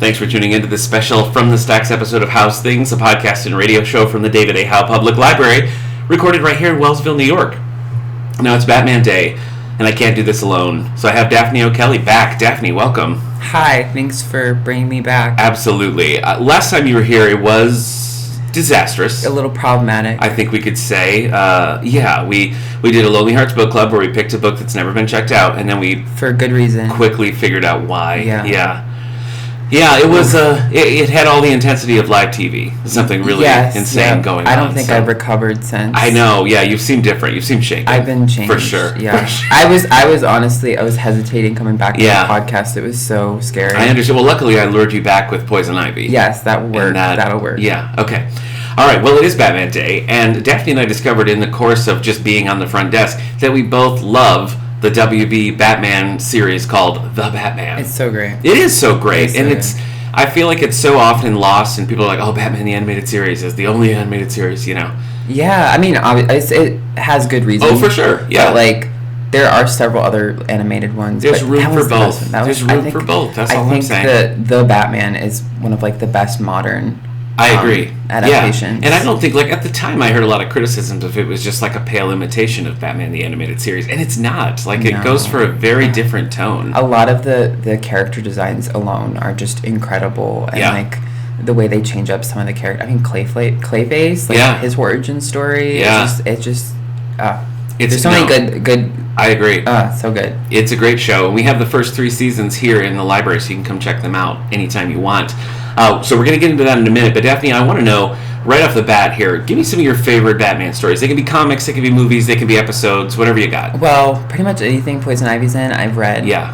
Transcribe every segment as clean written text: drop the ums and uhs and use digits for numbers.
Thanks for tuning in to this special From the Stacks episode of Howe's Things, a podcast and radio show from the David A. Howe Public Library, recorded right here in Wellsville, New York. Now it's Batman Day, and I can't do this alone, so I have Daphne O'Kelly back. Daphne, welcome. Hi, thanks for bringing me back. Absolutely. Last time you were here, it was disastrous. A little problematic. I think we could say. We did a Lonely Hearts Book Club where we picked a book that's never been checked out, and then we... For good reason. ...quickly figured out why. Yeah, it was it had all the intensity of live TV. Something really insane going on. I don't think I've recovered since. I know. Yeah, you seem different. You seem shaken. I've been changed. For sure. Yeah. For sure. I was honestly hesitating coming back to the podcast. It was so scary. I understand. Well, luckily I lured you back with Poison Ivy. Yes, that worked. That'll work. Yeah. Okay. All right. Well, it is Batman Day, and Daphne and I discovered in the course of just being on the front desk that we both love the WB Batman series called The Batman. It's so great. It is so great, I feel like it's so often lost, and people are like, "Oh, Batman the Animated Series is the only animated series," you know. Yeah, I mean, it has good reason. Oh, for sure. Yeah, but like there are several other animated ones. There's room for both. There's room for both. That's all I'm saying. I think the Batman is one of like the best modern. I agree. Adaptations. Yeah. And I don't think, like, at the time I heard a lot of criticisms if it was just like a pale imitation of Batman the Animated Series. And it's not. Like, it goes for a very different tone. A lot of the character designs alone are just incredible. And, like, the way they change up some of the characters. I mean, Clayface, like, his origin story. Yeah. There's so many good... I agree. So good. It's a great show. And we have the first 3 seasons here in the library, so you can come check them out anytime you want. So we're going to get into that in a minute. But Daphne, I want to know, right off the bat here, give me some of your favorite Batman stories. They can be comics, they can be movies, they can be episodes, whatever you got. Well, pretty much anything Poison Ivy's in, I've read. Yeah.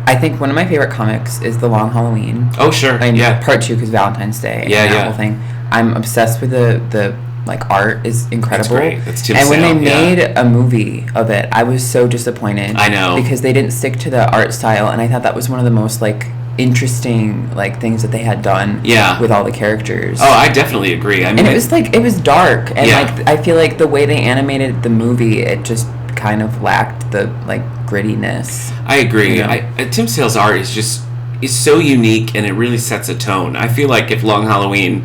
I think one of my favorite comics is The Long Halloween. Oh, sure. Part 2 because Valentine's Day. And that whole thing. I'm obsessed with the like art is incredible. That's great. That's Tim And when Sale, they made a movie of it, I was so disappointed. I know. Because they didn't stick to the art style, and I thought that was one of the most like interesting like things that they had done with all the characters. Oh, I definitely agree. I mean, and it was dark, and like I feel like the way they animated the movie, it just kind of lacked the like grittiness. I agree. You know? Tim Sale's art is so unique, and it really sets a tone. I feel like if Long Halloween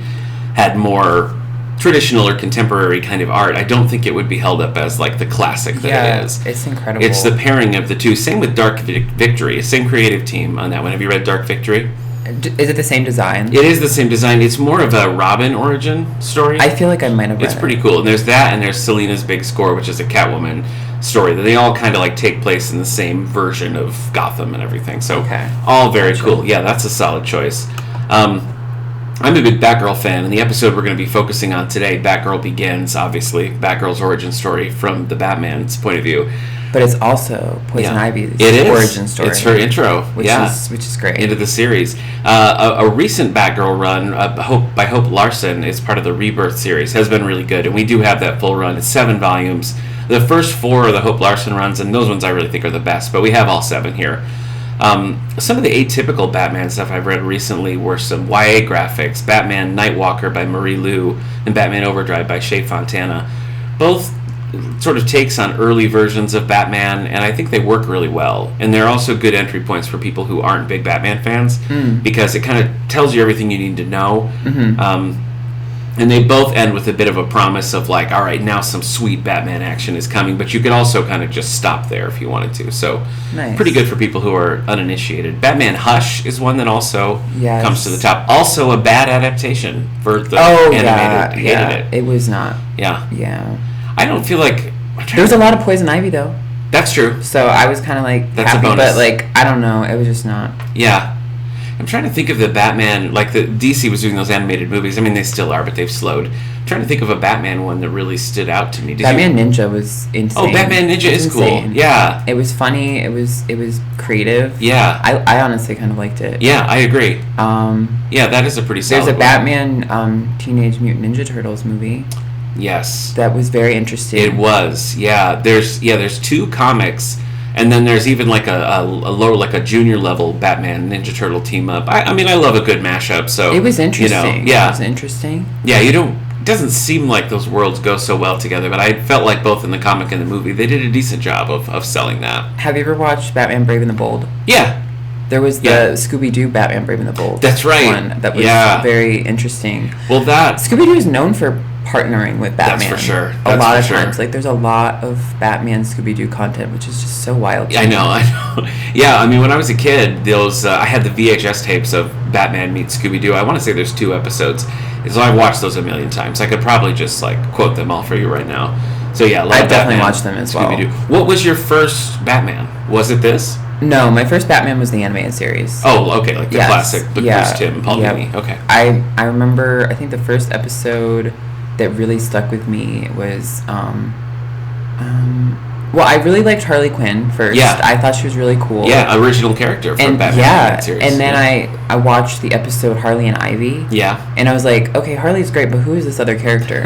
had more traditional or contemporary kind of art, I don't think it would be held up as like the classic that it is. It's incredible. It's the pairing of the two. Same with Dark Victory. Same creative team on that one. Have you read Dark Victory? Is it the same design? It is the same design. It's more of a Robin origin story. I feel like I might have read It's pretty cool. And there's that, and there's Selina's Big Score, which is a Catwoman story. That they all kind of like take place in the same version of Gotham and everything. So all very cool. Yeah, that's a solid choice. I'm a big Batgirl fan, and the episode we're going to be focusing on today, Batgirl Begins, obviously, Batgirl's origin story from the Batman's point of view. But it's also Poison Ivy's origin story. It's her intro, which is great. Into the series. A recent Batgirl run by Hope Larson is part of the Rebirth series, has been really good, and we do have that full run. It's 7 volumes. The first 4 are the Hope Larson runs, and those ones I really think are the best, but we have all 7 here. Some of the atypical Batman stuff I've read recently were some YA graphics, Batman Nightwalker by Marie Lu and Batman Overdrive by Shea Fontana. Both sort of takes on early versions of Batman, and I think they work really well. And they're also good entry points for people who aren't big Batman fans, because it kind of tells you everything you need to know. And they both end with a bit of a promise of like, all right, now some sweet Batman action is coming, but you could also kind of just stop there if you wanted to. So pretty good for people who are uninitiated. Batman Hush is one that also comes to the top. Also a bad adaptation for the animated. Hated it. It was not. Yeah. I don't feel like... There was a lot of Poison Ivy, though. That's true. So I was kind of like That's happy, a bonus. but like, I don't know. It was just not. Yeah. I'm trying to think of the Batman, like the DC was doing those animated movies. I mean, they still are, but they've slowed. I'm trying to think of a Batman one that really stood out to me. Batman Ninja was insane. Oh, Batman Ninja is insane. Cool. Yeah. It was funny. It was creative. Yeah. I honestly kind of liked it. Yeah, I agree. Yeah, that is a pretty solid There's a one. Batman Teenage Mutant Ninja Turtles movie. Yes. That was very interesting. It was. Yeah. There's 2 comics. And then there's even like a lower, like a junior level Batman Ninja Turtle team up. I mean, I love a good mashup. So it was interesting. Yeah, it was interesting. Yeah, it doesn't seem like those worlds go so well together, but I felt like both in the comic and the movie, they did a decent job of selling that. Have you ever watched Batman Brave and the Bold? Yeah. There was the Scooby-Doo Batman Brave and the Bold. That's right. One that was very interesting. Well, Scooby-Doo is known for partnering with Batman. That's for sure. A lot of times. Like, there's a lot of Batman Scooby-Doo content, which is just so wild. I know. Yeah, I mean, when I was a kid, I had the VHS tapes of Batman meets Scooby-Doo. I want to say there's 2 episodes. So I've watched those a million times. I could probably just, like, quote them all for you right now. So, yeah, a lot of definitely watched them as Scooby-Doo. well. What was your first Batman? Was it this? No, my first Batman was the animated series. Oh, okay, like the classic, the Bruce Timm, Paul Dini. Okay. I remember, I think the first episode that really stuck with me was, well, I really liked Harley Quinn first. Yeah. I thought she was really cool. Yeah, original character from Batman animated series. And then I watched the episode Harley and Ivy. Yeah. And I was like, okay, Harley's great, but who is this other character?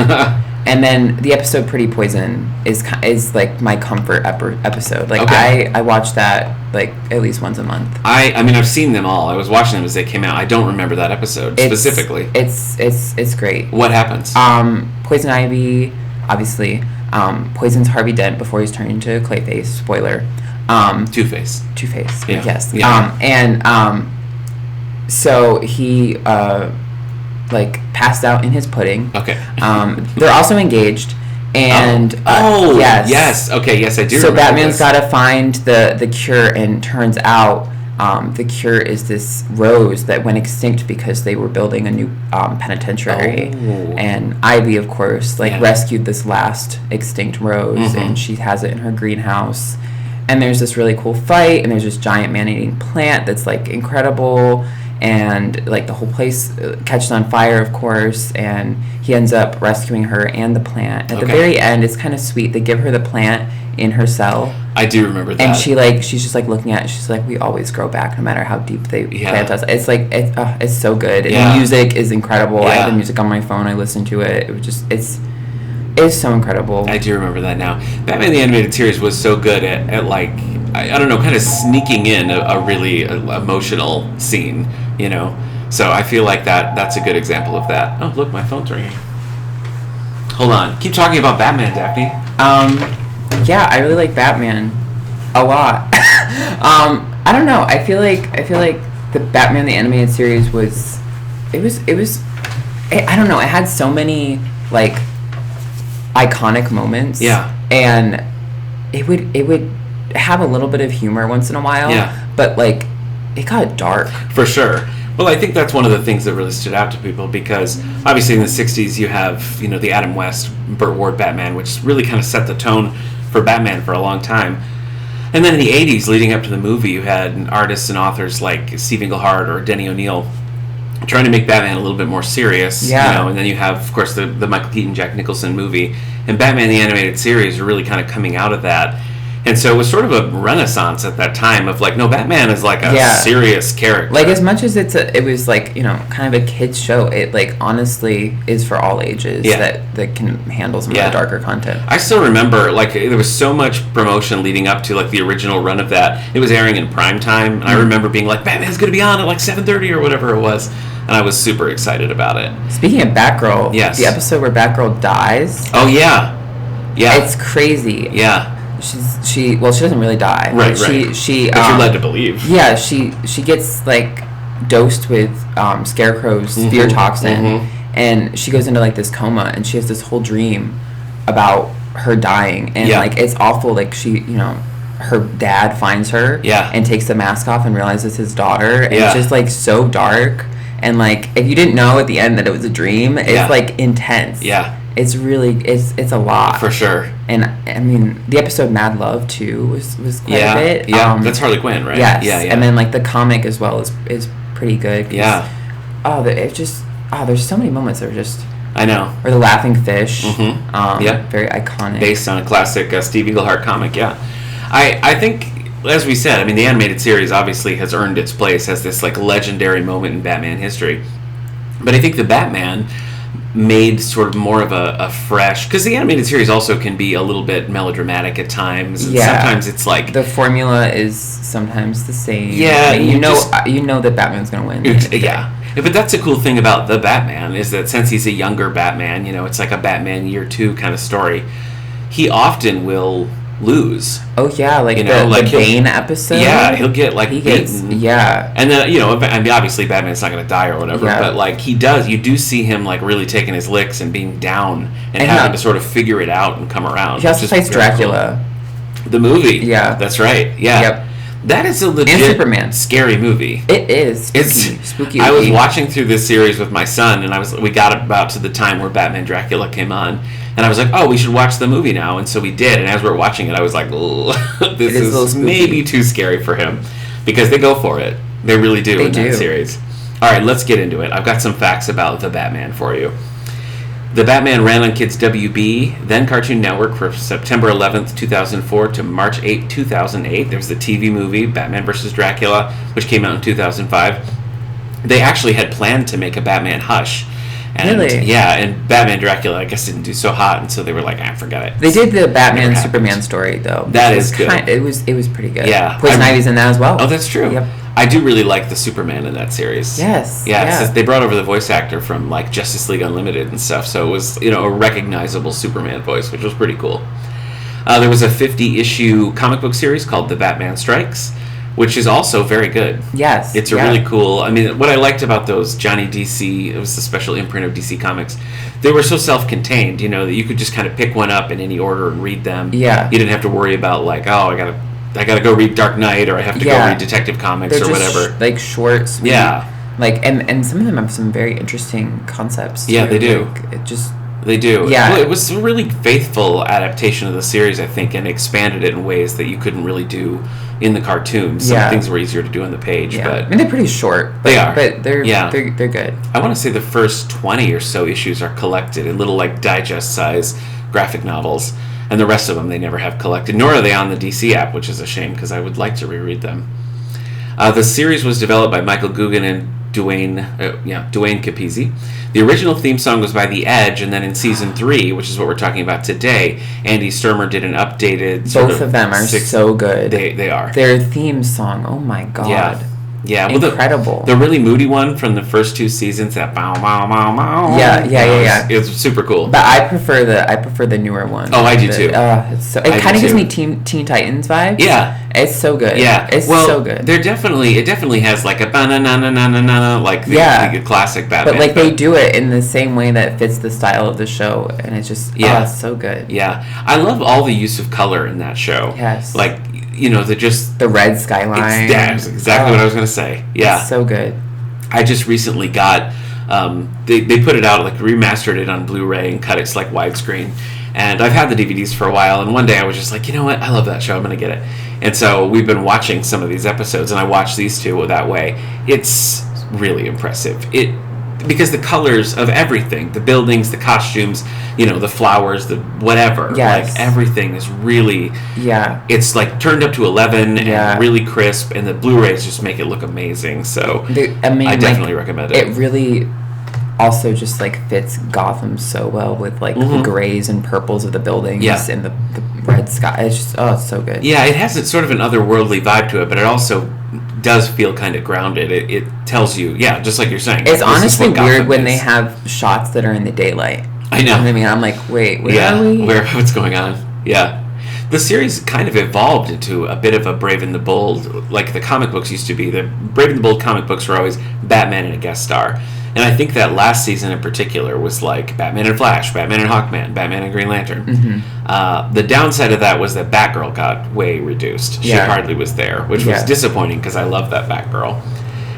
And then the episode Pretty Poison is like my comfort episode. Like, I watch that like at least once a month. I mean, I've seen them all. I was watching them as they came out. I don't remember that episode specifically. It's great. What happens? Poison Ivy, obviously. Poisons Harvey Dent before he's turned into Clayface. Spoiler. Two-Face. Two-Face. Yeah. Yes. Yeah. So he like passed out in his pudding. Okay. They're also engaged. And yes. Okay, yes, I do. So Batman's got to find the cure, and turns out the cure is this rose that went extinct because they were building a new penitentiary. And Ivy, of course, rescued this last extinct rose, and she has it in her greenhouse. And there's this really cool fight, and there's this giant man-eating plant that's like incredible. And like the whole place catches on fire, of course, and he ends up rescuing her and the plant. At the very end, it's kind of sweet. They give her the plant in her cell. I do remember that. And she's just like looking at it. She's like, we always grow back no matter how deep they plant us. It's like it's so good. And the music is incredible. I have the music on my phone. I listen to it. It was just it's so incredible. I do remember that now. Batman the Animated Series was so good at like, I don't know, kind of sneaking in a really emotional scene, you know? So I feel like that's a good example of that. Oh, look, my phone's ringing. Hold on. Keep talking about Batman, Daphne. Yeah, I really like Batman a lot. I don't know. I feel like the Batman the Animated Series I don't know. It had so many like iconic moments. Yeah. And it would have a little bit of humor once in a while. Yeah. But like it got dark. For sure. Well, I think that's one of the things that really stood out to people, because obviously in the 60s you have, the Adam West, Burt Ward Batman, which really kind of set the tone for Batman for a long time. And then in the 80s, leading up to the movie, you had artists and authors like Steve Englehart or Denny O'Neil trying to make Batman a little bit more serious. Yeah. And then you have, of course, the Michael Keaton, Jack Nicholson movie. And Batman the Animated Series are really kind of coming out of that. And so it was sort of a renaissance at that time of like, no, Batman is like a serious character. Like, as much as it was like, kind of a kid's show, it like honestly is for all ages that can handle some of the darker content. I still remember, like, there was so much promotion leading up to like the original run of that. It was airing in prime time, and I remember being like, Batman's going to be on at like 7:30 or whatever it was. And I was super excited about it. Speaking of Batgirl, yes. The episode where Batgirl dies. Oh, yeah. Yeah. It's crazy. Yeah. She doesn't really die. Right. But you're led to believe. Yeah, she gets like dosed with Scarecrow's fear toxin, and she goes into like this coma, and she has this whole dream about her dying, and like it's awful. Like she, her dad finds her, and takes the mask off and realizes his daughter, and it's just like so dark, and like if you didn't know at the end that it was a dream, it's like intense. Yeah. It's really it's a lot for sure. And I mean the episode Mad Love too was quite a bit. Yeah, that's Harley Quinn, right? Yes. Yeah. And then like the comic as well is pretty good. Yeah. There's so many moments that are just. I know. Or the laughing fish. Very iconic. Based on a classic Steve Englehart comic. Yeah. I think, as we said, I mean the animated series obviously has earned its place as this like legendary moment in Batman history, but I think the Batman made sort of more of a fresh, because the animated series also can be a little bit melodramatic at times. And sometimes it's like the formula is sometimes the same. Yeah, you know that Batman's gonna win. Yeah, but that's a cool thing about the Batman is that since he's a younger Batman, it's like a Batman Year 2 kind of story. He often will lose. Oh yeah, like the Bane episode. Yeah, he'll get like beaten. Yeah, and then I mean, obviously Batman's not going to die or whatever, but like he does. You do see him like really taking his licks and being down and having to sort of figure it out and come around. He also fights Dracula. Cool. The movie. Yeah, that's right. Yeah. Yep. That is a legit Superman. Scary movie. It is. Spooky. I was watching through this series with my son, and we got about to the time where Batman Dracula came on, and I was like, oh, we should watch the movie now, and so we did, and as we were watching it, I was like, this is maybe too scary for him, because they go for it. They really do in that series. All right, let's get into it. I've got some facts about the Batman for you. The Batman ran on Kids WB, then Cartoon Network, from September 11th, 2004 to March 8th, 2008. There was the TV movie, Batman vs. Dracula, which came out in 2005. They actually had planned to make a Batman Hush. And, really? Yeah, and Batman Dracula, I guess, didn't do so hot, and so they were like, forget it. They did the Batman Superman story, though. That is good. It was pretty good. Yeah. Poison Ivy's in that as well. Oh, that's true. Yep. I do really like the Superman in that series. Yes. Yeah. They brought over the voice actor from like Justice League Unlimited and stuff, so it was a recognizable Superman voice, which was pretty cool. There was a 50-issue comic book series called The Batman Strikes, which is also very good. Yes. It's a really cool. I mean, what I liked about those Johnny DC, it was the special imprint of DC Comics. They were so self-contained, that you could just kind of pick one up in any order and read them. Yeah. You didn't have to worry about like, oh, I gotta go read Dark Knight, or I have to go read Detective Comics. They're or just whatever. Like short, sweet. Yeah. Like and some of them have some very interesting concepts. Yeah, too. they do. Like, it just. They do. Yeah. Well, it was a really faithful adaptation of the series, I think, and expanded it in ways that you couldn't really do in the cartoons. Some things were easier to do on the page, but I mean, they're pretty short. But, they are. But they're good. I want to say the first 20 or so issues are collected in little like digest size graphic novels. And the rest of them they never have collected, nor are they on the DC app, which is a shame because I would like to reread them. The series was developed by Michael Guggen and Duane Capizzi. The original theme song was by The Edge, and then in season 3, which is what we're talking about today, Andy Sturmer did an updated. Both of them are so good. They are. Their theme song, oh my god. Yeah, well, incredible. The really moody one from the first 2 seasons, that bow bow bow bow. Yeah. It was super cool. But I prefer the newer one. Oh, I do too. It kind of gives me Teen Titans vibes. Yeah, it's so good. Yeah, it's so good. It definitely has like a banana like the classic Batman. But like they do it in the same way that fits the style of the show, and it's just it's so good. Yeah, I love all the use of color in that show. Yes, like. The red skyline. That's exactly what I was going to say. Yeah. It's so good. I just recently got, they put it out, like remastered it on Blu-ray and cut it to like widescreen. And I've had the DVDs for a while, and one day I was just like, you know what, I love that show, I'm going to get it. And so we've been watching some of these episodes, and I watched these 2 that way. It's really impressive. Because the colors of everything, the buildings, the costumes, the flowers, the whatever, like everything is really, it's like turned up to 11 and really crisp, and the Blu-rays just make it look amazing. So I definitely recommend it. It really also just like fits Gotham so well with like the grays and purples of the buildings and the red sky. It's just it's so good. Yeah, it has sort of an otherworldly vibe to it, but it also does feel kind of grounded. It tells you, just like you're saying. It's honestly weird when they have shots that are in the daylight. I know. I mean, I'm like, wait, where are we? What's going on? Yeah. The series kind of evolved into a bit of a Brave and the Bold, like the comic books used to be. The Brave and the Bold comic books were always Batman and a guest star. And I think that last season in particular was like Batman and Flash, Batman and Hawkman, Batman and Green Lantern. The downside of that was that Batgirl got way reduced. She hardly was there, which was disappointing because I love that Batgirl.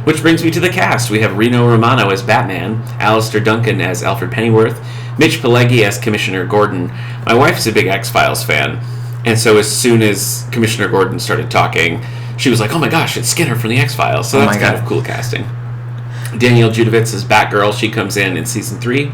Which brings me to the cast. We have Reno Romano as Batman, Alistair Duncan as Alfred Pennyworth, Mitch Pileggi as Commissioner Gordon. My wife's a big X-Files fan, and so as soon as Commissioner Gordon started talking, she was like, oh my gosh, it's Skinner from the X-Files. So that's kind of cool casting. Danielle Judovitz as Batgirl. She comes in season 3.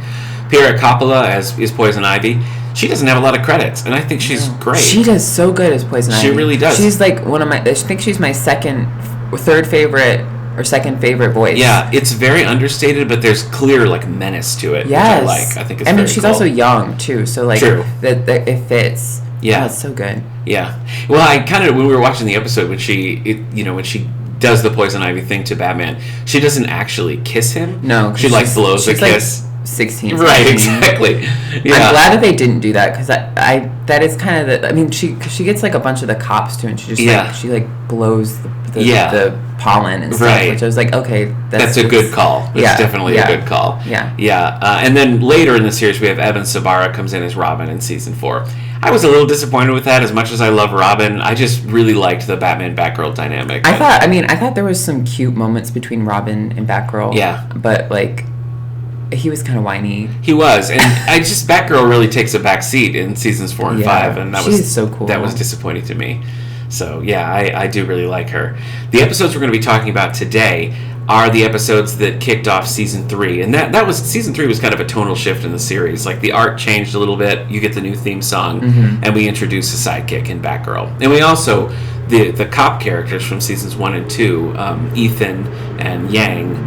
Piera Coppola is Poison Ivy. She doesn't have a lot of credits, and I think she's great. She does so good as Poison Ivy. She really does. She's like one of my. I think she's my third favorite voice. Yeah, it's very understated, but there's clear like menace to it. Yes, which I like. I think it's. I mean, she's cool. also young too, so like True. that it fits. Yeah, it's so good. Yeah. Well, I kind of when we were watching the episode when she does the Poison Ivy thing to Batman, she doesn't actually kiss him. No, she like blows a kiss. 16. Right, exactly. Yeah. I'm glad that they didn't do that because I That is kind of the. I mean, she gets like a bunch of the cops too, and she just like she like blows the pollen and stuff. Right. Which I was like, okay, that's a good call. That's definitely a good call. Yeah. And then later in the series, we have Evan Sabara comes in as Robin in season 4. I was a little disappointed with that. As much as I love Robin, I just really liked the Batman-Batgirl dynamic. I thought there was some cute moments between Robin and Batgirl. Yeah. But like, he was kind of whiny. He was, and Batgirl really takes a back seat in seasons 4 and 5, and she's so cool. That was disappointing to me. So yeah, I do really like her. The episodes we're going to be talking about today are the episodes that kicked off season 3, and that was season 3 was kind of a tonal shift in the series. Like the art changed a little bit. You get the new theme song, and we introduce a sidekick in Batgirl, and we also the cop characters from seasons 1 and 2, Ethan and Yang,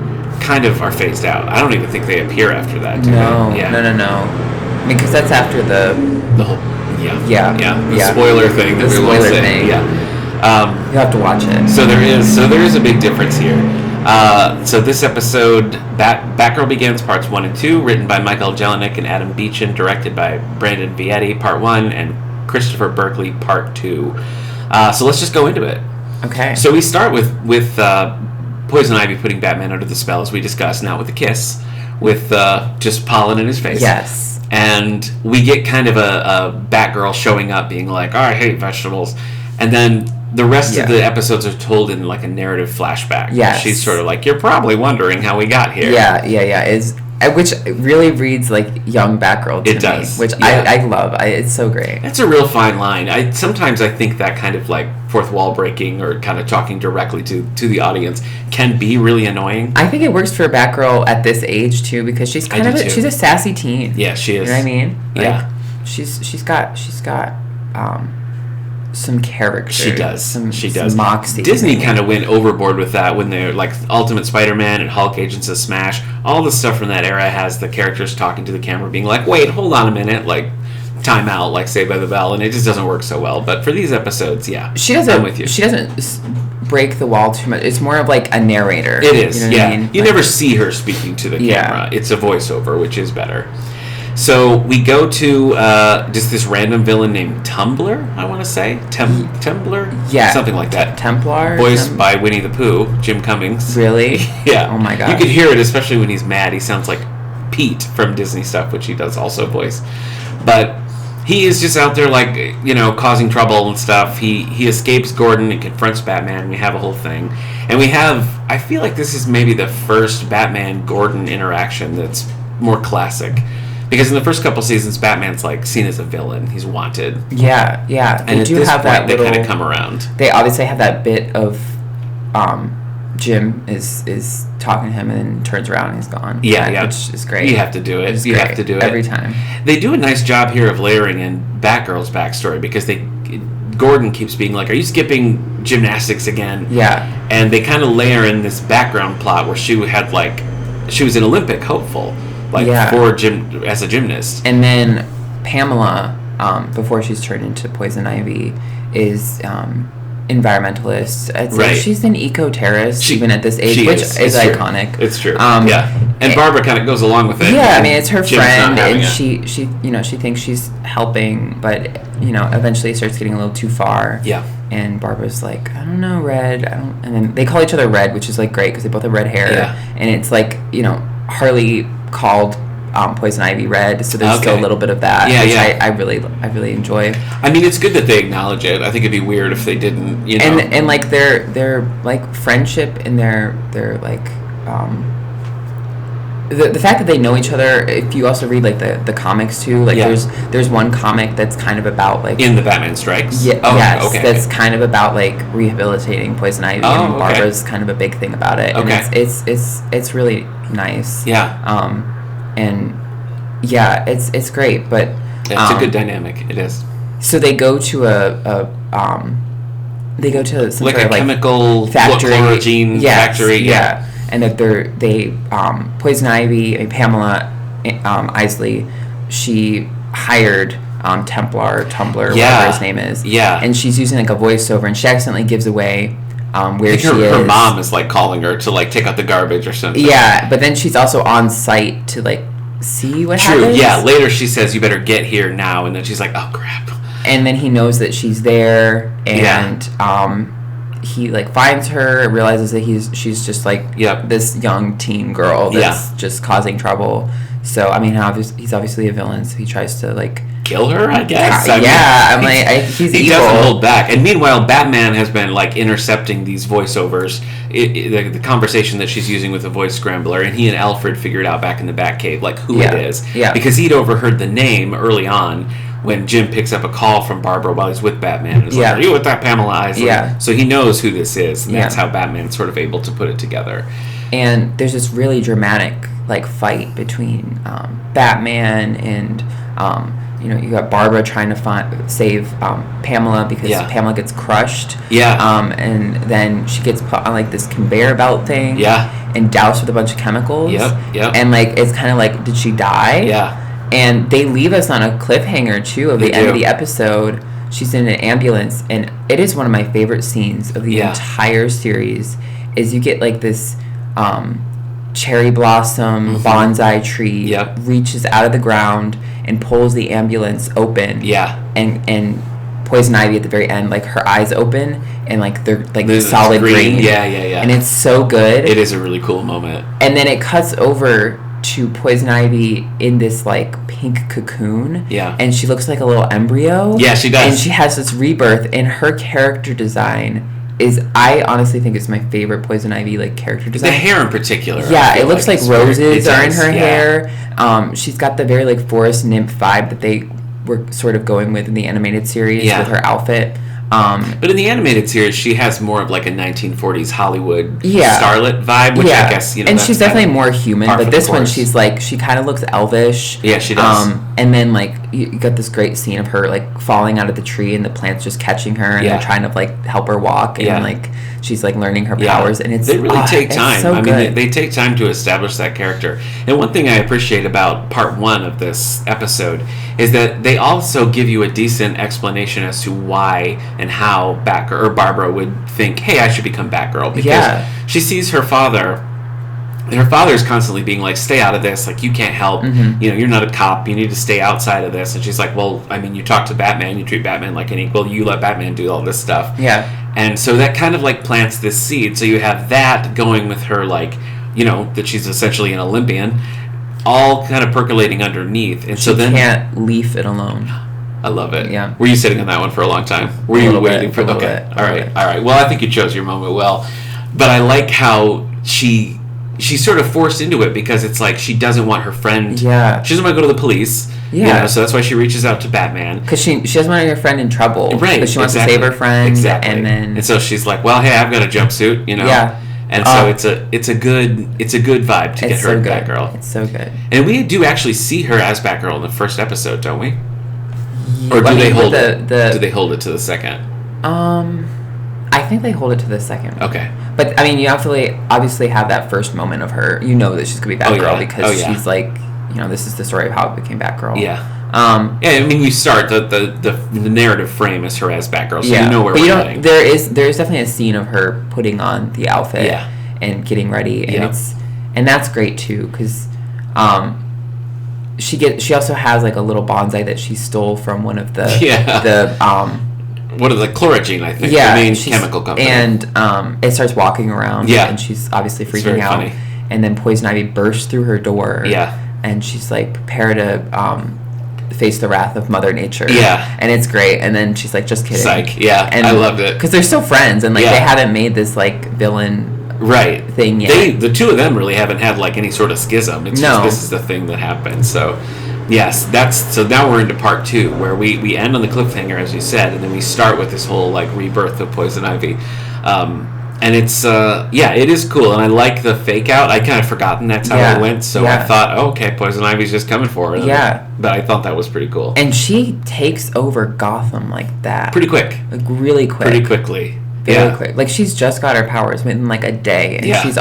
kind of are phased out. I don't even think they appear after that. No. Because that's after the whole the spoiler thing that we won't say. Yeah. You have to watch it. So there is a big difference here. So this episode, Batgirl Begins, parts 1 and 2, written by Michael Jelenic and Adam Beechin, directed by Brandon Vietti, part 1, and Christopher Berkeley, part 2. So let's just go into it. Okay. So we start with Poison Ivy putting Batman under the spell, as we discussed, not with a kiss, with just pollen in his face. Yes. And we get kind of a Batgirl showing up, being like, "Oh, I hate vegetables," and then the rest of the episodes are told in like a narrative flashback. Yes. She's sort of like, "You're probably wondering how we got here." Which really reads like young Batgirl to me. It does. Which I love. It's so great. That's a real fine line. Sometimes I think that kind of like fourth wall breaking or kind of talking directly to the audience can be really annoying. I think it works for Batgirl at this age too, because she's she's a sassy teen. Yeah, she is. You know what I mean? Yeah. Like, she's got some character. She does. Some moxie. Disney kind of went overboard with that when they're like Ultimate Spider-Man and Hulk Agents of Smash. All the stuff from that era has the characters talking to the camera, being like, "Wait, hold on a minute," like time out, like Saved by the Bell, and it just doesn't work so well. But for these episodes, she doesn't. I'm with you. She doesn't break the wall too much. It's more of like a narrator. It is. You know what I mean? You never see her speaking to the camera. It's a voiceover, which is better. So we go to just this random villain named Tumbler, I want to say. Tumbler? Yeah. Something like that. Templar? Voiced by Winnie the Pooh, Jim Cummings. Really? Yeah. Oh my god. You could hear it, especially when he's mad. He sounds like Pete from Disney stuff, which he does also voice. But he is just out there like, causing trouble and stuff. He escapes Gordon and confronts Batman. We have a whole thing. And I feel like this is maybe the first Batman-Gordon interaction that's more classic. Because in the first couple seasons, Batman's like seen as a villain. He's wanted. Yeah. And at this point, they kind of come around. They obviously have that bit of Jim is talking to him and then turns around and he's gone. Yeah. Which is great. You have to do it. Have to do it. Every time. They do a nice job here of layering in Batgirl's backstory because Gordon keeps being like, "Are you skipping gymnastics again?" Yeah. And they kind of layer in this background plot where she was an Olympic hopeful. As a gymnast. And then Pamela, before she's turned into Poison Ivy, is environmentalist. It's like she's an eco-terrorist even at this age, which is iconic. True. It's true. And Barbara kind of goes along with it. Yeah, I mean, it's her friend, and she she thinks she's helping, but eventually it starts getting a little too far. Yeah. And Barbara's like, "I don't know, Red. And then they call each other Red, which is like great because they both have red hair. Yeah. And it's like Harley called Poison Ivy Red, so there's still a little bit of that, which I really enjoy. I mean, it's good that they acknowledge it. I think it'd be weird if they didn't, And like their like friendship and their like the fact that they know each other. If you also read like the comics too, like there's one comic that's kind of about like in the Batman Strikes. That's kind of about like rehabilitating Poison Ivy, and Barbara's kind of a big thing about it. Okay. And it's really nice. Yeah. It's great, but it's a good dynamic. It is. So they go to some like sort of chemical factory, factory. Yeah. And that they Poison Ivy, Pamela Isley, she hired Tumbler, whatever his name is. Yeah. And she's using like a voiceover, and she accidentally gives away where she is. Her mom is like calling her to like take out the garbage or something. Yeah, but then she's also on site to like see what happens. Yeah. Later she says, "You better get here now," and then she's like, "Oh crap." And then he knows that she's there, and he like finds her, realizes that she's just like this young teen girl that's just causing trouble. So I mean, he's obviously a villain, so he tries to like kill her, I guess. He's he evil. Doesn't hold back. And meanwhile, Batman has been like intercepting these voiceovers, the conversation that she's using with the voice scrambler, and he and Alfred figured out back in the Batcave like who it is, because he'd overheard the name early on when Jim picks up a call from Barbara while he's with Batman. It's like, are you with that Pamela Isley? So he knows who this is, and that's how Batman's sort of able to put it together. And there's this really dramatic like fight between Batman and you got Barbara trying to save Pamela because Pamela gets crushed. And then she gets put on like this conveyor belt thing. And doused with a bunch of chemicals. And like it's kind of like, did she die? And they leave us on a cliffhanger too of the end of the episode. She's in an ambulance, and it is one of my favorite scenes of the entire series. Is you get like this cherry blossom bonsai tree reaches out of the ground and pulls the ambulance open. And Poison Ivy at the very end, like her eyes open and like they're like solid green. And it's so good. It is a really cool moment. And then it cuts over to Poison Ivy in this like pink cocoon. And she looks like a little embryo. She does. And she has this rebirth, and her character design I honestly think it's my favorite Poison Ivy like character design. The hair in particular. It looks like roses are in her hair. She's got the very like forest nymph vibe that they were sort of going with in the animated series with her outfit. But in the animated series, she has more of like a 1940s Hollywood starlet vibe, which I guess, and she's definitely more human. But this one, she's like, she kind of looks elvish. She does. And then like you got this great scene of her like falling out of the tree, and the plants just catching her, and they're trying to like help her walk, and like she's like learning her powers, and they really take time. So I mean, they take time to establish that character. And one thing I appreciate about part 1 of this episode is that they also give you a decent explanation as to why and how Batgirl or Barbara would think, hey, I should become Batgirl, because she sees her father. Her father's constantly being like, stay out of this, like you can't help, you're not a cop, you need to stay outside of this. And she's like, well, I mean, you talk to Batman, you treat Batman like an equal, you let Batman do all this stuff. And so that kind of like plants this seed. So you have that going with her, like, that she's essentially an Olympian, all kind of percolating underneath. And so then can't leave it alone. I love it. Were you sitting on that one for a long time? Were you waiting for? Okay. All right. Well, I think you chose your moment well, but I like how she's sort of forced into it, because it's like she doesn't want her friend. She doesn't want to go to the police. So that's why she reaches out to Batman, because she doesn't want her friend in trouble. Right. But she wants to save her friend. And so she's like, well, hey, I've got a jumpsuit. And so it's a good vibe to get her Batgirl. It's so good. And we do actually see her as Batgirl in the first episode, don't we? Or do they hold it? Do they hold it to the second? I think they hold it to the second. Okay. But I mean, you obviously have that first moment of her. You know that she's gonna be Batgirl because she's like, this is the story of how it became Batgirl. I mean, we start the narrative frame is her as Batgirl, so you know where we're heading. There is definitely a scene of her putting on the outfit and getting ready, and and that's great too, because she also has like a little bonsai that she stole from one of the what are the Chlorogene, I think, the main chemical company, and it starts walking around, and she's obviously freaking out, funny. And then Poison Ivy bursts through her door, and she's like, prepare to face the wrath of Mother Nature, and it's great. And then she's like, just kidding, psych, and I loved it, because they're still friends, and like they haven't made this like villain thing yet. The two of them really haven't had like any sort of schism. It's just this is the thing that happened. So yes, so now we're into part 2, where we end on the cliffhanger, as you said, and then we start with this whole like rebirth of Poison Ivy. And it's it is cool, and I like the fake out. I kind of forgotten that's how it went, so I thought, okay, Poison Ivy's just coming for her. But I thought that was pretty cool. And she takes over Gotham like that. Pretty quick. Like really quick. Pretty quickly. Very quick. Like she's just got her powers within like a day, and she's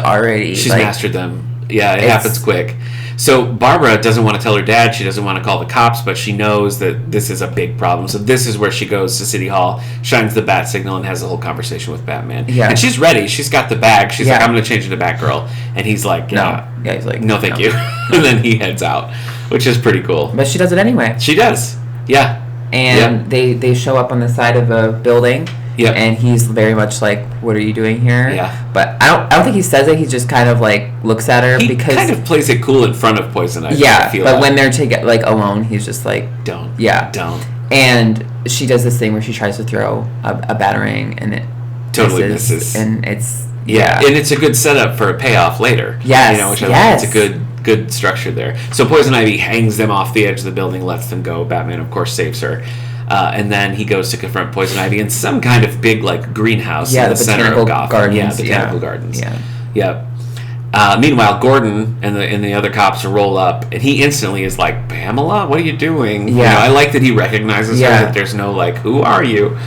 mastered them. Yeah, it happens quick. So Barbara doesn't want to tell her dad. She doesn't want to call the cops, but she knows that this is a big problem. So this is where she goes to City Hall, shines the bat signal, and has a whole conversation with Batman. Yeah. And she's ready. She's got the bag. She's like, I'm going to change it to Batgirl. And he's like, no. Yeah, he's like, no, thank you. And then he heads out, which is pretty cool. But she does it anyway. She does. Yeah. and they show up on the side of a building. Yep. And he's very much like, "What are you doing here?" Yeah. But I don't think he says it. He just kind of like looks at her He because kind of plays it cool in front of Poison Ivy. yeah. But when they're like alone, he's just like, don't. Yeah. Don't. And she does this thing where she tries to throw a batarang and it Totally misses. And it's yeah. And it's a good setup for a payoff later. Yes. You know, which I think it's a good structure there. So Poison Ivy hangs them off the edge of the building, lets them go. Batman, of course, saves her. And then he goes to confront Poison Ivy in some kind of big, like, greenhouse in the center of Gotham. Gardens, yeah, the Botanical Gardens. Yeah. Yep. Meanwhile, Gordon and the other cops roll up, and he instantly is like, Pamela, what are you doing? Yeah. You know, I like that he recognizes her, that there's no, like, who are you?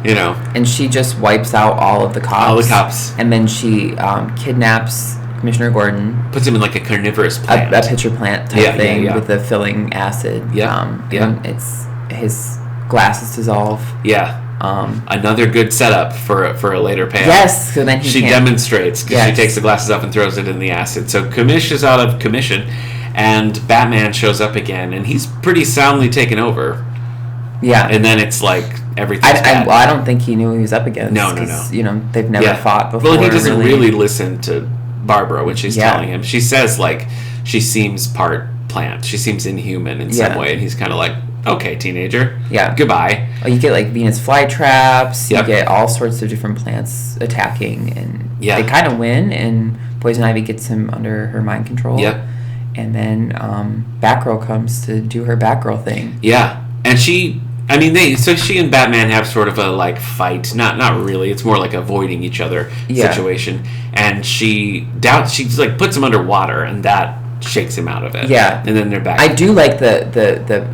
You know. And she just wipes out all of the cops. All the cops. And then she kidnaps Commissioner Gordon. Puts him in, like, a carnivorous plant. A pitcher plant type thing with the filling acid. Yeah. And it's his glasses dissolve. Yeah. Another good setup for a later payoff. Yes, so then she demonstrates because she takes the glasses off and throws it in the acid. So Commish is out of commission, and Batman shows up again, and he's pretty soundly taken over. Yeah, and then it's like everything's bad. I don't think he knew he was up against. No. You know, they've never fought before. Well, he doesn't really listen to Barbara when she's telling him. She says like she seems part plant. She seems inhuman in some way, and he's kind of like, okay, teenager. Yeah. Goodbye. Oh, you get like Venus flytraps. You get all sorts of different plants attacking, and they kind of win. And Poison Ivy gets him under her mind control. Yep. And then Batgirl comes to do her Batgirl thing. Yeah, and she and Batman have sort of a like fight. Not really. It's more like avoiding each other situation. And she like puts him underwater, and that shakes him out of it. Yeah. And then they're back. I do like the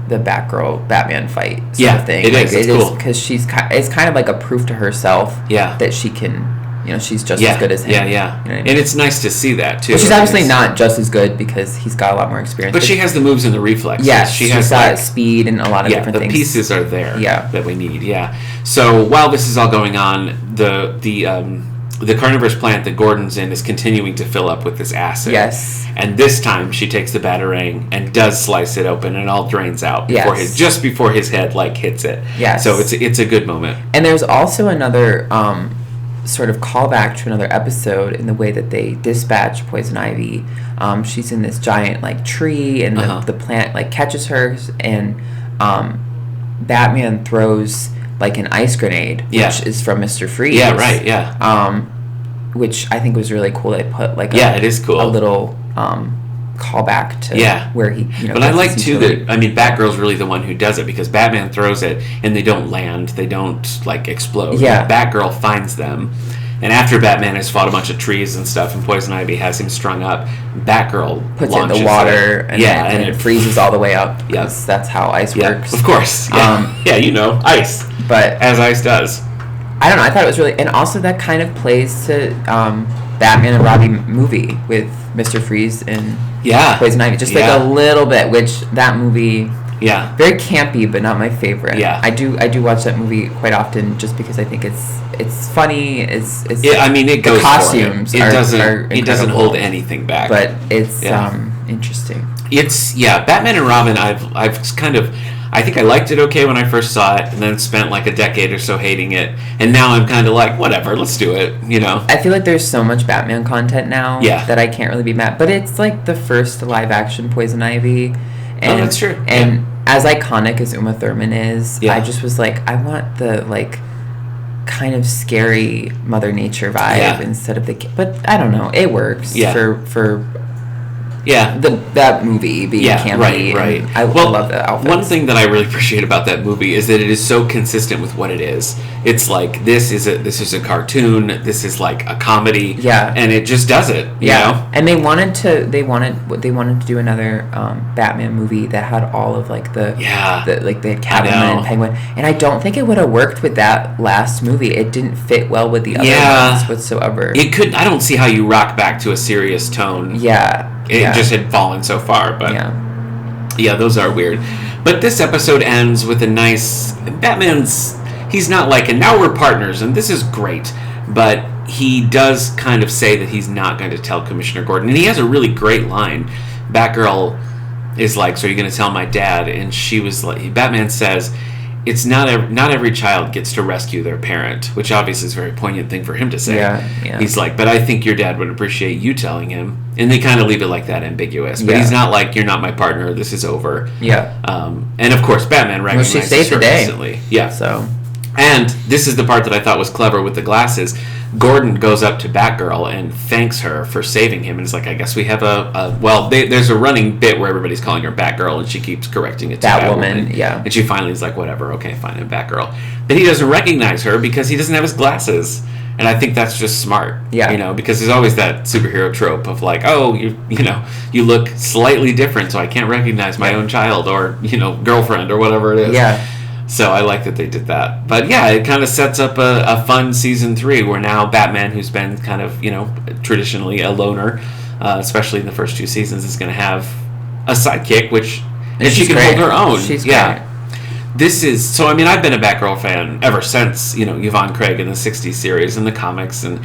Batgirl Batman fight sort of thing. It is. It's cool. Because it's kind of like a proof to herself that she can, she's just as good as him. Yeah. You know what I mean? And it's nice to see that too. Well, she's obviously not just as good because he's got a lot more experience. But she has the moves and the reflexes. Yeah, she's got speed and a lot of different things. The pieces are there that we need. Yeah. So while this is all going on, the carnivorous plant that Gordon's in is continuing to fill up with this acid. Yes. And this time she takes the batarang and does slice it open, and it all drains out just before his head like hits it. Yes. So it's a good moment. And there's also another sort of callback to another episode in the way that they dispatch Poison Ivy. She's in this giant like tree, and the plant like catches her, and Batman throws like an ice grenade, which is from Mr. Freeze. Yeah, right. Yeah. Which I think was really cool. They put like it is cool. A little callback to where he. But I like too that Batgirl's really the one who does it, because Batman throws it and they don't land, they don't like explode. Yeah. Batgirl finds them, and after Batman has fought a bunch of trees and stuff, and Poison Ivy has him strung up, Batgirl puts it in the water, and it freezes all the way up. Yes, that's how ice works. Of course. Yeah. Ice. But as ice does. I don't know. I thought it was really, and also that kind of plays to Batman and Robin movie with Mr. Freeze and Poison Ivy, just like a little bit. Which that movie, very campy, but not my favorite. Yeah, I do watch that movie quite often just because I think it's funny. It's it goes the costumes. For it. It doesn't hold anything back. But it's interesting. It's Batman and Robin. I've kind of. I think I liked it okay when I first saw it, and then spent like a decade or so hating it, and now I'm kind of like, whatever, let's do it, I feel like there's so much Batman content now that I can't really be mad. But it's like the first live-action Poison Ivy. And, that's true. And as iconic as Uma Thurman is, I just was like, I want the like kind of scary Mother Nature vibe instead of the... But I don't know, it works for that movie being campy. Right. I love the outfits. One thing that I really appreciate about that movie is that it is so consistent with what it is. It's like this is a cartoon. This is like a comedy. Yeah, and it just does it. You know? And they wanted to do another Batman movie that had all of like the Catwoman and Penguin. And I don't think it would have worked with that last movie. It didn't fit well with the other ones whatsoever. It could. I don't see how you rock back to a serious tone. It just had fallen so far, but those are weird. But this episode ends with a nice he's not like, and now we're partners and this is great, but he does kind of say that he's not going to tell Commissioner Gordon, and he has a really great line. Batgirl is like, so you're going to tell my dad? And she was like, Batman says, it's not every child gets to rescue their parent, which obviously is a very poignant thing for him to say. Yeah. He's like, but I think your dad would appreciate you telling him. And they kind of leave it like that, ambiguous. But he's not like, you're not my partner, this is over. Yeah. And of course, Batman recognizes she saved her the day. instantly. Yeah. So. And this is the part that I thought was clever with the glasses. Gordon goes up to Batgirl and thanks her for saving him. And it's like, I guess we have there's a running bit where everybody's calling her Batgirl and she keeps correcting it to Batwoman. Yeah. And she finally is like, whatever, okay, fine, I'm Batgirl. But he doesn't recognize her because he doesn't have his glasses. And I think that's just smart. Yeah. Because there's always that superhero trope of like, oh, you look slightly different, so I can't recognize my own child or, girlfriend or whatever it is. Yeah. So I like that they did that. But yeah, it kind of sets up a fun season 3 where now Batman, who's been kind of, traditionally a loner, especially in the first 2 seasons, is going to have a sidekick, and she can hold her own. She's great. This is, so I mean, I've been a Batgirl fan ever since, Yvonne Craig in the 60s series and the comics, and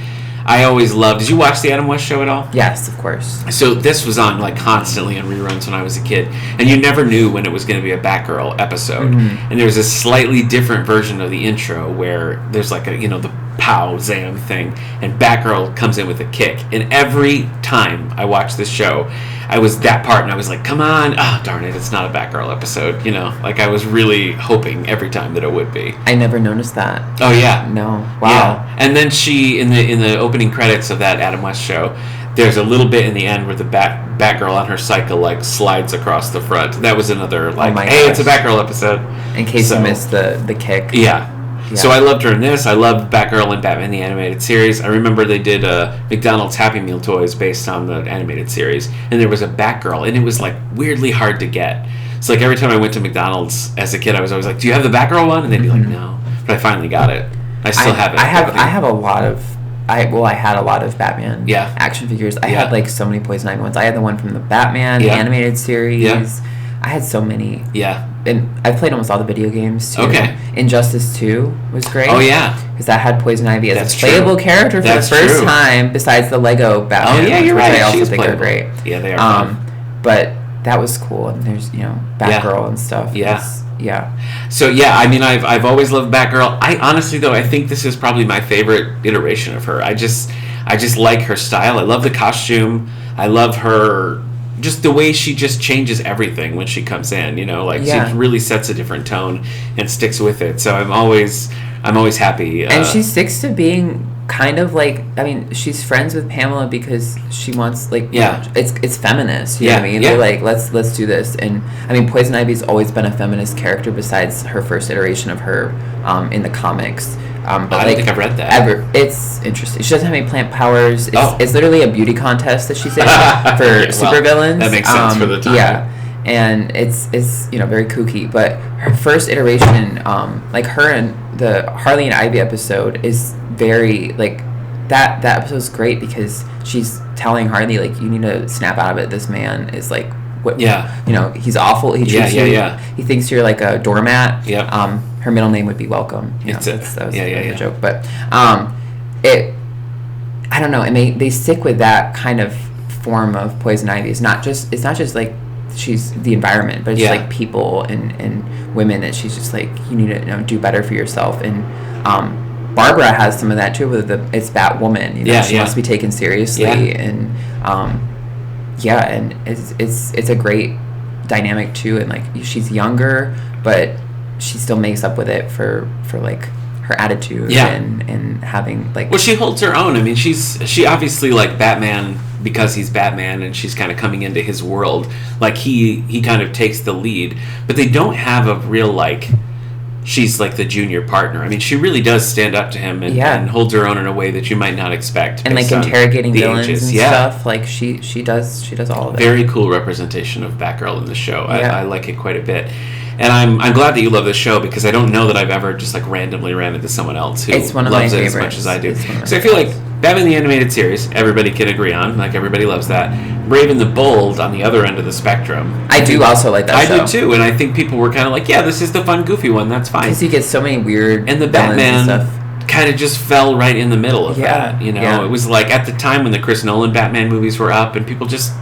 I always loved, did you watch the Adam West show at all? Yes, of course. So this was on like constantly in reruns when I was a kid, and you never knew when it was going to be a Batgirl episode. Mm-hmm. And there's a slightly different version of the intro where there's like the pow zam thing, and Batgirl comes in with a kick. And every time I watched this show, I was that part, and I was like, come on, oh darn it, it's not a Batgirl episode. Like I was really hoping every time that it would be. I never noticed that. Oh yeah. No. Wow. Yeah. And then she in the opening credits of that Adam West show, there's a little bit in the end where the Batgirl on her cycle like slides across the front. That was another like, hey, it's a Batgirl episode. In case you missed the kick. Yeah. So I loved her in this. I loved Batgirl and Batman the Animated Series. I remember they did McDonald's Happy Meal toys based on the animated series, and there was a Batgirl, and it was like weirdly hard to get. So like every time I went to McDonald's as a kid, I was always like, "Do you have the Batgirl one?" And they'd be like, "No," but I finally got it. I still have it. I had a lot of Batman action figures. I had like so many Poison Ivy ones. I had the one from the Batman animated series. Yeah. I had so many. Yeah. And I played almost all the video games too. Okay. Injustice 2 was great. Oh yeah. Because that had Poison Ivy as a playable character for the first time, besides the Lego Batman. Oh yeah, you're right. I also think are great. Yeah, they are. Fun. But that was cool. And there's Batgirl and stuff. Yeah. Yeah. So yeah, I mean, I've always loved Batgirl. I honestly though, I think this is probably my favorite iteration of her. I just like her style. I love the costume. I love her. Just the way she just changes everything when she comes in, she really sets a different tone and sticks with it. So I'm always happy. And she sticks to being kind of like, I mean, she's friends with Pamela because she wants it's feminist. You know what I mean? They're like, let's do this. And I mean, Poison Ivy's always been a feminist character besides her first iteration of her in the comics. But I don't think I've read that. It's interesting. She doesn't have any plant powers. It's literally a beauty contest that she's in for supervillains. That makes sense for the time. Yeah, and it's very kooky. But her first iteration, like her and the Harley and Ivy episode, is very like that episode's great because she's telling Harley like, you need to snap out of it. This man is like. He's awful. He treats you. He thinks you're like a doormat. Yeah. Her middle name would be Welcome. That was a joke, but I don't know. And they stick with that kind of form of Poison Ivy. It's not just like she's the environment, but it's like people and women that she's just like, you need to do better for yourself. And Barbara has some of that too. With it's Batwoman. She wants to be taken seriously and. And it's a great dynamic too, and like she's younger, but she still makes up with it for like her attitude and having like. Well, she holds her own. I mean, she obviously like Batman because he's Batman, and she's kind of coming into his world. Like he kind of takes the lead, but they don't have a real like. She's like the junior partner. I mean, she really does stand up to him and holds her own in a way that you might not expect. And like interrogating villains and stuff. Like she does all of it. Very cool representation of Batgirl in the show. I like it quite a bit. And I'm glad that you love this show because I don't know that I've ever just like randomly ran into someone else who loves it as much as I do. So I feel like Batman the Animated Series, everybody can agree on. Like everybody loves that. Brave and the Bold on the other end of the spectrum. I do also like that show. I do too, and I think people were kind of like, yeah, this is the fun, goofy one. That's fine. Because you get so many weird and the Batman kind of just fell right in the middle of that. It was like at the time when the Chris Nolan Batman movies were up, and people just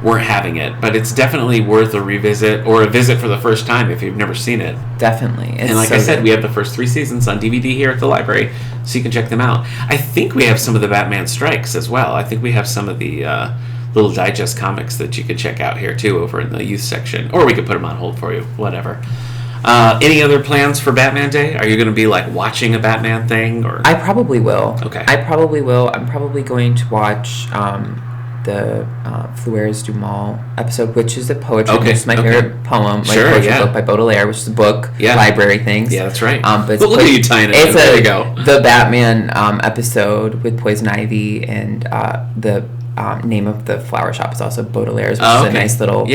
weren't having it. But it's definitely worth a revisit or a visit for the first time if you've never seen it. Definitely. And like I said, we have the first 3 seasons on DVD here at the library, so you can check them out. I think we have some of the Batman Strikes as well. I think we have some of the little digest comics that you could check out here too over in the youth section. Or we could put them on hold for you, whatever. Any other plans for Batman Day? Are you going to be like watching a Batman thing? Or I probably will. Okay. I probably will. I'm probably going to watch the Fleurs du Mal episode, which is a poetry. Okay, Which is my favorite poem, like poetry book by Baudelaire, which is a book, library things. Yeah, that's right. But look at you tying it in. There you go. The Batman episode with Poison Ivy, and the name of the flower shop is also Baudelaire's, which is a nice little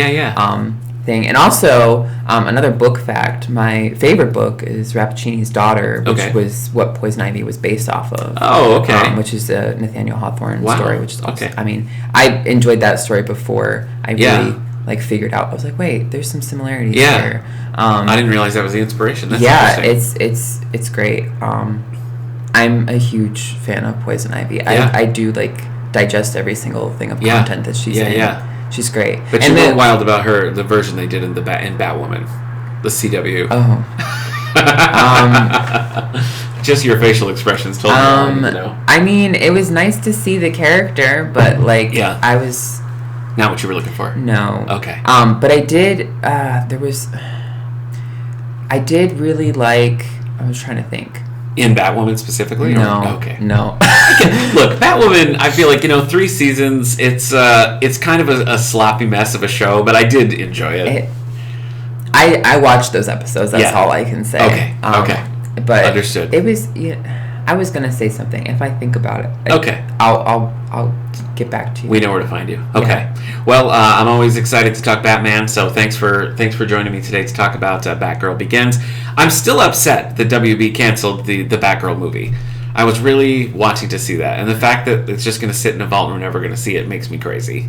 thing. And also, another book fact, my favorite book is Rappaccini's Daughter, which was what Poison Ivy was based off of. Oh, okay. Which is a Nathaniel Hawthorne story, which is also, okay. I mean, I enjoyed that story before I really figured out. I was like, wait, there's some similarities here. I didn't realize that was the inspiration. That's interesting. it's great. I'm a huge fan of Poison Ivy. I do digest every single thing of content that she's in. Yeah. She's great. But you went wild about the version they did in Batwoman, the CW. Oh. Just your facial expressions told me all I need to know. I mean, it was nice to see the character, but I was not what you were looking for. No. Okay. But I did. I did really like. I was trying to think. In Batwoman specifically? No. Okay. No. Look, Batwoman, I feel like, 3 seasons, it's kind of a sloppy mess of a show, but I did enjoy it. I watched those episodes, that's all I can say. Okay, But understood. It was, I was going to say something. If I think about it. Okay. I'll get back to you. We know where to find you. Okay. Yeah. Well, I'm always excited to talk Batman, so thanks for joining me today to talk about Batgirl Begins. I'm still upset that WB canceled the Batgirl movie. I was really wanting to see that, and the fact that it's just going to sit in a vault and we're never going to see it makes me crazy.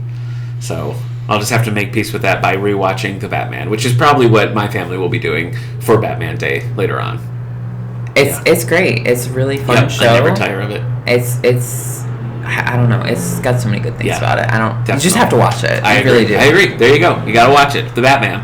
So I'll just have to make peace with that by rewatching The Batman, which is probably what my family will be doing for Batman Day later on. It's great. It's a really fun show. I never tire of it. It's I don't know. It's got so many good things about it. Definitely. You just have to watch it. I really do. I agree. There you go. You got to watch it. The Batman.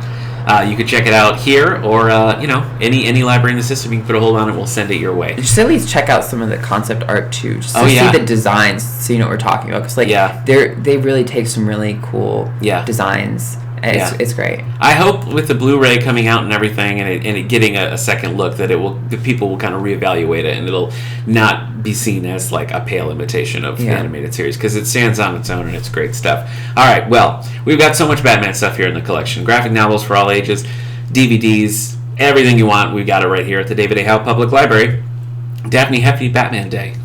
You can check it out here, or any library in the system. You can put a hold on it. We'll send it your way. Just at least check out some of the concept art too, just to see the designs, so you know what we're talking about. Because they really take some really cool designs. It's great. I hope with the Blu-ray coming out and everything, and it getting a second look, that the people will kind of reevaluate it, and it'll not be seen as like a pale imitation of the animated series, because it stands on its own and it's great stuff. All right, well, we've got so much Batman stuff here in the collection: graphic novels for all ages, DVDs, everything you want. We got it right here at the David A. Howe Public Library. Daphne, happy Batman Day.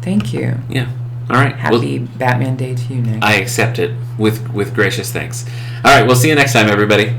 Thank you. Yeah. All right. Happy Batman Day to you, Nick. I accept it with gracious thanks. All right, we'll see you next time, everybody.